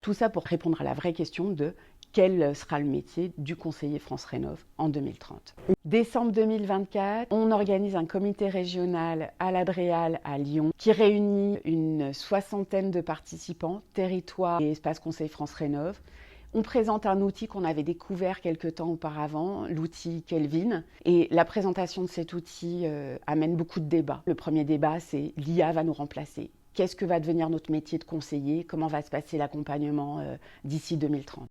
Tout ça pour répondre à la vraie question de quel sera le métier du conseiller France Rénov en 2030. Décembre 2024, on organise un comité régional à l'Adréal à Lyon qui réunit une soixantaine de participants, territoire et espace conseil France Rénov. On présente un outil qu'on avait découvert quelques temps auparavant, l'outil Kelvin. Et la présentation de cet outil amène beaucoup de débats. Le premier débat, c'est l'IA va nous remplacer. Qu'est-ce que va devenir notre métier de conseiller? Comment va se passer l'accompagnement d'ici 2030?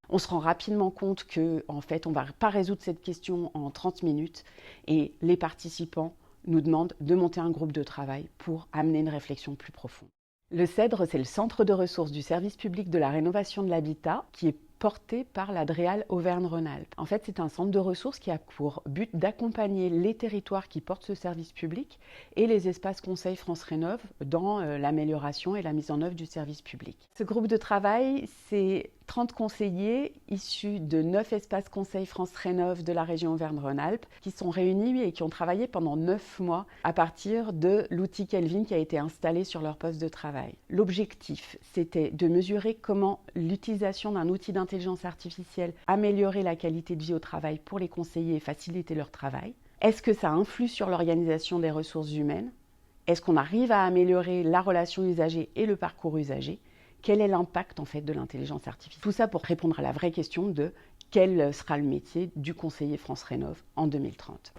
On se rend rapidement compte qu'en fait, on ne va pas résoudre cette question en 30 minutes et les participants nous demandent de monter un groupe de travail pour amener une réflexion plus profonde. Le CEDRE, c'est le Centre de ressources du service public de la rénovation de l'habitat qui est porté par l'Adréal Auvergne-Rhône-Alpes. En fait, c'est un centre de ressources qui a pour but d'accompagner les territoires qui portent ce service public et les espaces conseils France Rénov dans l'amélioration et la mise en œuvre du service public. Ce groupe de travail, c'est 30 conseillers issus de 9 espaces conseils France Rénov de la région Auvergne-Rhône-Alpes qui sont réunis et qui ont travaillé pendant 9 mois à partir de l'outil Kelvin qui a été installé sur leur poste de travail. L'objectif, c'était de mesurer comment l'utilisation d'un outil d'intelligence artificielle améliorait la qualité de vie au travail pour les conseillers et faciliter leur travail. Est-ce que ça influe sur l'organisation des ressources humaines? Est-ce qu'on arrive à améliorer la relation usager et le parcours usager? Quel est l'impact en fait de l'intelligence artificielle? Tout ça pour répondre à la vraie question de quel sera le métier du conseiller France Rénov en 2030.